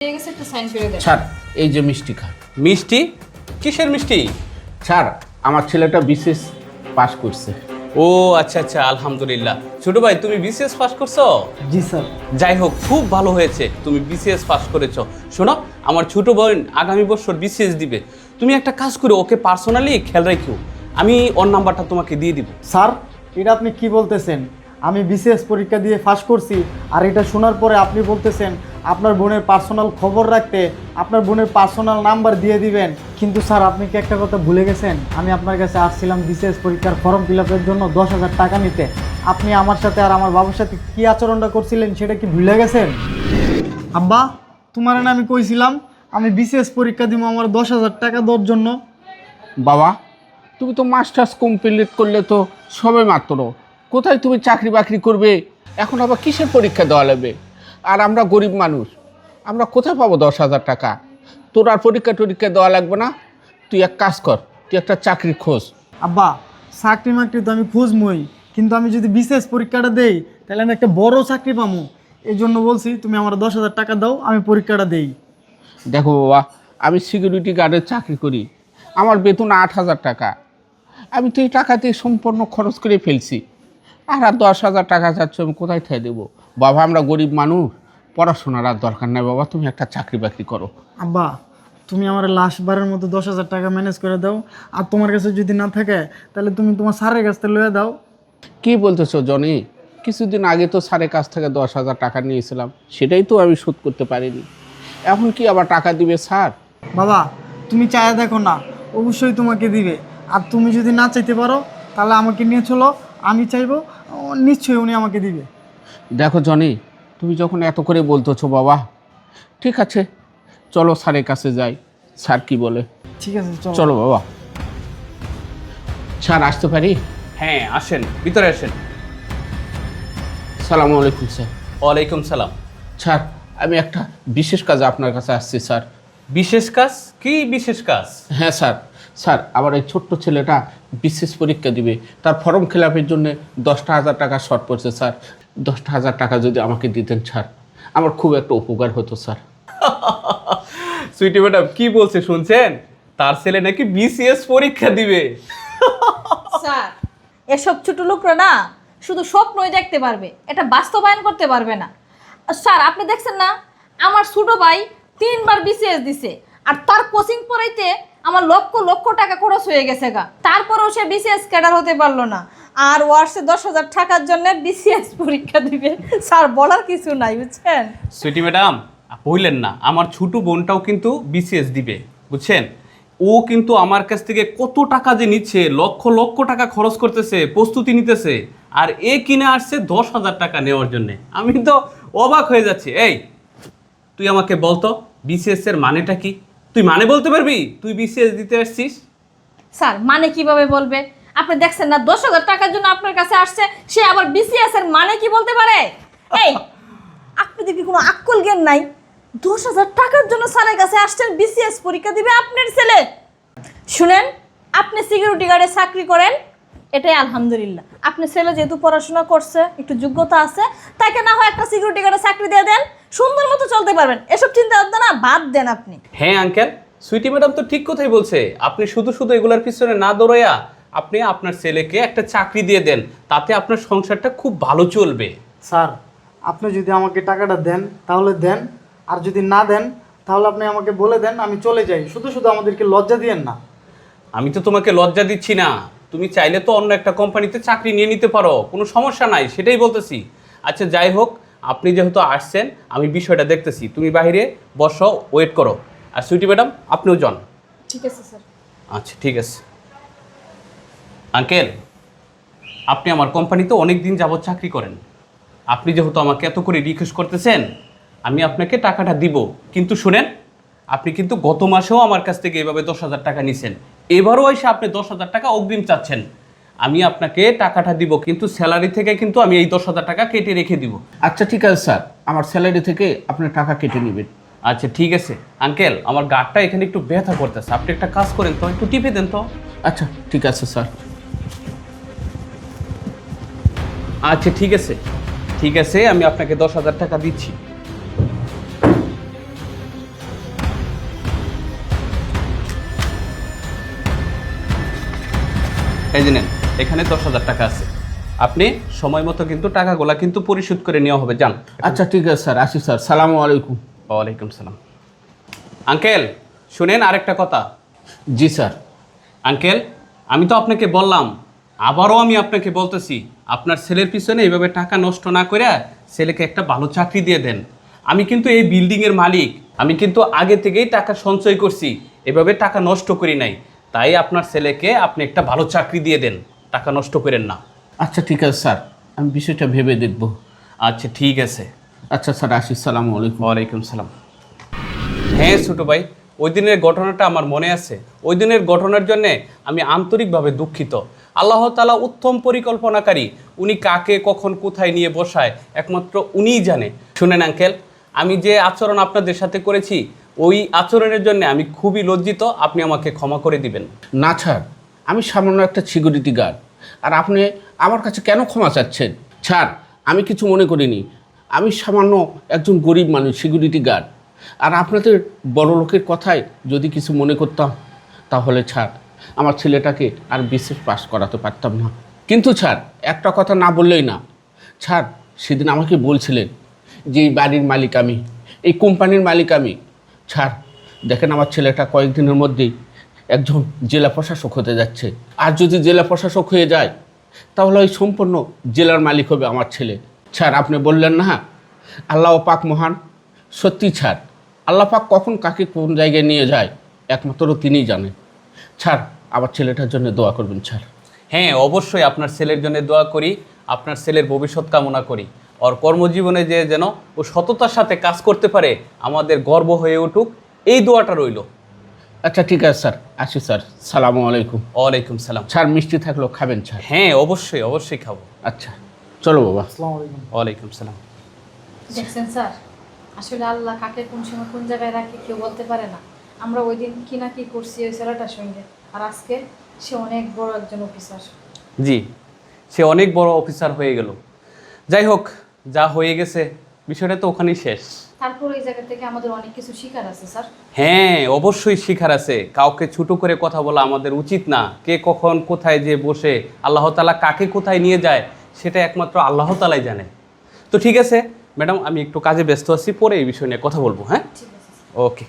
Sir এই যে মিষ্টি খান। মিষ্টি? কিসের মিষ্টি? স্যার আমার ছেলেটা বিসিএস পাস করছে। ও আচ্ছা আচ্ছা, আলহামদুলিল্লাহ। ছোট ভাই, তুমি বিসিএস পাস করছো? জি স্যার। যাই হোক, খুব ভালো হয়েছে তুমি বিসিএস পাস করেছো। শোনো, আমার ছোট বোন আগামী বছর বিসিএস দিবে। তুমি একটা কাজ করো, ওকে পার্সোনালি খেয়াল রাখো। আমি ওর নাম্বারটা তোমাকে দিয়ে দিব। স্যার, এটা আপনি কি বলতেছেন? আমি বিসিএস পরীক্ষা দিয়ে পাস করছি, আর এটা শোনার পরে আপনি বলতেছেন আপনার বোনের পার্সোনাল খবর রাখতে আপনার বোনের পার্সোনাল নাম্বার দিয়ে দিবেন। কিন্তু স্যার, আপনি কি একটা কথা ভুলে গেছেন? আমি আপনার কাছে আসছিলাম বিসিএস পরীক্ষার ফর্ম ফিল আপের জন্য 10,000 টাকা নিতে। আপনি আমার সাথে আর আমার বাবার সাথে কী আচরণটা করছিলেন সেটা কি ভুলে গেছেন? আব্বা, তোমার না আমি কইছিলাম আমি বিসিএস পরীক্ষা দিব আমার 10,000 টাকা দেওয়ার জন্য। বাবা, তুমি তো মাস্টার্স কমপ্লিট করলে তো সবে মাত্র, কোথায় তুমি চাকরি বাকরি করবে? এখন আবার কিসের পরীক্ষা দেওয়া লাগবে? আর আমরা গরিব মানুষ, আমরা কোথায় পাবো 10,000 টাকা? তোর আর পরীক্ষা টরীক্ষা দেওয়া লাগবে না। তুই এক কাজ কর, তুই একটা চাকরি খোঁজ। আব্বা, চাকরি মাকরি তো আমি খুঁজমই, কিন্তু আমি যদি বিসিএস পরীক্ষাটা দেই তাহলে আমি একটা বড় চাকরি পাবো। এই জন্য বলছি তুমি আমার 10,000 টাকা দাও, আমি পরীক্ষাটা দেই। দেখো বাবা, আমি সিকিউরিটি গার্ডের চাকরি করি, আমার বেতন 8,000 টাকা। আমি তো এই টাকাতে সম্পূর্ণ খরচ করে ফেলছি। আর 10,000 টাকা চাচ্ছ, আমি কোথায় থেকে দেবো? বাবা, আমরা গরিব মানুষ, পড়াশোনার আর দরকার নাই। বাবা, তুমি একটা চাকরি বাকরি করো। আব্বা, তুমি আমার লাস্টবারের মতো 10,000 টাকা ম্যানেজ করে দাও। আর তোমার কাছে যদি না থাকে তাহলে তুমি তোমার স্যারের কাছ থেকে লয়ে দাও। কি বলতেছো জনি? কিছুদিন আগে তো স্যারের কাছ থেকে 10,000 টাকা নিয়েছিলাম, সেটাই তো আমি শোধ করতে পারিনি। এখন কি আবার টাকা দিবে স্যার? বাবা, তুমি চাইয়া দেখো না, অবশ্যই তোমাকে দিবে। আর তুমি যদি না চাইতে পারো তাহলে আমাকে নিয়ে চলো, আমি চাইবো, নিশ্চয়ই উনি আমাকে দিবে। দেখো জনি, তুমি যখন এত করে বলতেছো বাবা, ঠিক আছে চলো স্যারের কাছে যাই, স্যার কি বলে। ঠিক আছে, চলো। চলো বাবা। স্যার আসতে পারি? হ্যাঁ, আসেন, ভিতরে আসেন। সালামু আলাইকুম স্যার। ওয়ালাইকুম সালাম। স্যার, আমি একটা বিশেষ কাজে আপনার কাছে আসছি স্যার। বিশেষ কাজ? কি বিশেষ কাজ? হ্যাঁ স্যার, স্যার আমার এই ছোট্ট ছেলেটা বিশেষ পরীক্ষা দিবে, তার ফর্ম ফিল আপের জন্য 10,000 টাকা শর্ট পড়ছে স্যার। 10,000 টাকা যদি আমাকে দিতেন স্যার, আমার খুব একটা উপকার হতো স্যার। সুইটি ম্যাডাম কি বলছে শুনছেন? তার ছেলে নাকি বিসিএস পরীক্ষা দিবে। স্যার, এসব ছোট লোকরা না শুধু স্বপ্নই দেখতে পারবে, এটা বাস্তবায়ন করতে পারবে না। স্যার, আপনি দেখছেন না আমার ছোট ভাই 3বার বিসিএস দিছে, আর তার কোচিং পড়াইতে আমার লক্ষ লক্ষ টাকা খরচ হয়ে গেছে গা। তারপরেও সে বিসিএস ক্যাডার হতে পারলো না, আর ওয়ার্সে 10,000 টাকার জন্য বিসিএস পরীক্ষা দিবে। স্যার, বলার কিছু নাই, বুঝছেন? সুইটি ম্যাডাম বললেন না, আমার ছোট বোনটাও কিন্তু বিসিএস দিবে, বুঝছেন? ও কিন্তু আমার কাছ থেকে কত টাকা যে নিচ্ছে, লক্ষ লক্ষ টাকা খরচ করতেছে, প্রস্তুতি নিতেছে, আর এ কিনে আসছে 10,000 টাকা নেওয়ার জন্যে। আমি তো অবাক হয়ে যাচ্ছি। এই, তুই আমাকে বলতো বিসিএস এর মানেটা কি? তুই মানে বলতে পারবি তুই বিসিএস দিতে আসছিস? স্যার, মানে কিভাবে বলবে? আপনি দেখছেন না 10,000 টাকার জন্য আপনার কাছে আসছে, সে আবার বিসিএস এর মানে কি বলতে পারে? এই, আপনি দেখি কোনো আক্কল জ্ঞান নাই। 10,000 টাকার জন্য স্যারের কাছে আসছেন, বিসিএস পরীক্ষা দিবে আপনার ছেলে। শুনেন, আপনি সিকিউরিটি গার্ডে চাকরি করেন, এটাই আলহামদুলিল্লাহ। আপনার ছেলে যেহেতু পড়াশোনা করছে, একটু যোগ্যতা আছে, তাকে না হয় একটা সিকিউরিটি গার্ডে চাকরি দিয়ে দেন, সুন্দর মতো চলতে পারবেন। এসব চিন্তা ভাবনা না বাদ দেন আপনি। হ্যাঁ আঙ্কেল, সুইটি ম্যাডাম তো ঠিক কথাই বলছে। আপনি শুধু শুধু এগুলার পিছনে না দৌড়াইয়া আপনি আপনার ছেলেকে একটা চাকরি দিয়ে দেন, তাতে আপনার সংসারটা খুব ভালো চলবে। স্যার, আপনি যদি আমাকে টাকাটা দেন তাহলে দেন, আর যদি না দেন তাহলে আপনি আমাকে বলে দেন, আমি চলে যাই। শুধু শুধু আমাদেরকে লজ্জা দিয়েন না। আমি তো তোমাকে লজ্জা দিচ্ছি না, তুমি চাইলে তো অন্য একটা কোম্পানিতে চাকরি নিয়ে নিতে পারো, কোনো সমস্যা নাই, সেটাই বলতেছি। আচ্ছা যাই হোক, আপনি যেহেতু আসছেন আমি বিষয়টা দেখতেছি। তুমি বাইরে বসো, ওয়েট করো। আর সুইটি ম্যাডাম আপনিও যান। ঠিক আছে স্যার। আচ্ছা ঠিক আছে। আঙ্কেল, আপনি আমার কোম্পানিতে অনেক দিন যাবত চাকরি করেন। আপনি যেহেতু আমাকে এত করে রিকোয়েস্ট করতেছেন, আমি আপনাকে টাকাটা দিব। কিন্তু শুনেন, আপনি কিন্তু গত মাসেও আমার কাছ থেকে এভাবে 10,000 টাকা নিছেন, এবারও এসে আপনি 10,000 টাকা অগ্রিম চাচ্ছেন। আমি আপনাকে টাকাটা দিব, কিন্তু স্যালারি থেকে কিন্তু আমি এই 10,000 টাকা কেটে রেখে দিব। আচ্ছা ঠিক আছে স্যার, আমার স্যালারি থেকে আপনার টাকা কেটে নেবেন। আচ্ছা ঠিক আছে। আঙ্কেল, আমার গাড়টা এখানে একটু ব্যথা করতেছে, আপনি একটা কাজ করেন তো, একটু টিপে দেন তো। আচ্ছা ঠিক আছে স্যার। আচ্ছা ঠিক আছে, ঠিক আছে, আমি আপনাকে 10,000 টাকা দিচ্ছি। এই যে নেন, এখানে 10,000 টাকা আছে। আপনি সময় মতো কিন্তু টাকাগুলা কিন্তু পরিশোধ করে নেওয়া হবে। যান। আচ্ছা ঠিক আছে স্যার, আসি স্যার, সালামু আলাইকুম। ওয়ালাইকুম সালাম। আঙ্কেল শুনেন আরেকটা কথা। জি স্যার। আঙ্কেল, আমি তো আপনাকে বললাম, আবারও আমি আপনাকে বলতেছি, আপনার ছেলের পিছনে এইভাবে টাকা নষ্ট না করে ছেলেকে একটা ভালো চাকরি দিয়ে দেন। আমি কিন্তু এই বিল্ডিংয়ের মালিক, আমি কিন্তু আগে থেকেই টাকা সঞ্চয় করছি, এভাবে টাকা নষ্ট করি নাই। তাই আপনার ছেলেকে আপনি একটা ভালো চাকরি দিয়ে দেন, টাকা নষ্ট করেন না। আচ্ছা ঠিক আছে স্যার, আমি বিষয়টা ভেবে দেখব। আচ্ছা ঠিক আছে। আচ্ছা স্যার, আসি, সালামু আলাইকুম। ওয়ালাইকুম সালাম। হ্যাঁ ছোটো ভাই, ওই দিনের ঘটনাটা আমার মনে আছে। ওই দিনের ঘটনার জন্যে আমি আন্তরিকভাবে দুঃখিত। আল্লাহ তাআলা উত্তম পরিকল্পনাকারী, উনি কাকে কখন কোথায় নিয়ে বসায় একমাত্র উনিই জানে। শুনেন আঙ্কেল, আমি যে আচরণ আপনাদের সাথে করেছি, ওই আচরণের জন্য আমি খুবই লজ্জিত। আপনি আমাকে ক্ষমা করে দিবেন। না ছাড়, আমি সামান্য একটা সিকিউরিটি গার্ড, আর আপনি আমার কাছে কেন ক্ষমা চাচ্ছেন? ছাড়, আমি কিছু মনে করিনি। আমি সামান্য একজন গরিব মানুষ, সিকিউরিটি গার্ড। আর আপনাদের বড় লোকের কথায় যদি কিছু মনে করতাম, তাহলে ছাড়, আমার ছেলেটাকে আর বিশেষ পাস করাতে পারতাম না। কিন্তু ছাড়, একটা কথা না বললেই না। ছাড়, সেদিন আমাকে বলছিলেন যে এই বাড়ির মালিক আমি, এই কোম্পানির মালিক আমি। ছাড়, দেখেন আমার ছেলেটা কয়েকদিনের মধ্যেই একজন জেলা প্রশাসক হতে যাচ্ছে। আর যদি জেলা প্রশাসক হয়ে যায়, তাহলে ওই সম্পূর্ণ জেলার মালিক হবে আমার ছেলে। ছাড়, আপনি বললেন না আল্লাহ পাক মহান, সত্যি ছাড়, আল্লাহ পাক কখন কাকে কোন জায়গায় নিয়ে যায় একমাত্র তিনিই জানেন। ছাড়, আমার ছেলেটার জন্য দোয়া করবেন। ছাড়। হ্যাঁ অবশ্যই আপনার ছেলের জন্য দোয়া করি, আপনার ছেলের ভবিষ্যৎ কামনা করি। ওর কর্মজীবনে যে যেন ও সততার সাথে কাজ করতে পারে, আমাদের গর্ব হয়ে উঠুক, এই দোয়াটা রইল। আচ্ছা ঠিক আছে স্যার, আসি স্যার, সালামু আলাইকুম। ওয়ালাইকুম সালাম। ছাড়, মিষ্টি থাকলেও খাবেন ছাড়। হ্যাঁ অবশ্যই অবশ্যই খাবো। আচ্ছা চলো বাবা। আসসালামু আলাইকুম। ওয়ালাইকুম সালাম। দেখছেন স্যার, আসলে আল্লাহ কাকে কোন সময় কোন জায়গায় রাখে কেউ বলতে পারে না। আমরা ওই দিন কি না কি করছি ওই ছেলেটার সঙ্গে, আর আজকে সে অনেক বড় একজন অফিসার। জি, সে অনেক বড় অফিসার হয়ে গেল। যাই হোক, যা হয়ে গেছে বিষয়টা তো ওখানেই শেষ। তারপর এই জায়গা থেকে আমাদের অনেক কিছু শিকার আছে স্যার। হ্যাঁ অবশ্যই শিখার আছে। কাউকে ছোট করে কথা বলা আমাদের উচিত না। কে কখন কোথায় যে বসে, আল্লাহ তাআলা কাকে কোথায় নিয়ে যায় সেটা একমাত্র আল্লাহ তাআলাই জানে। তো ঠিক আছে ম্যাডাম, আমি একটু কাজে ব্যস্ত আছি, পরে এই বিষয় নিয়ে কথা বলবো। হ্যাঁ ঠিক আছে। ওকে।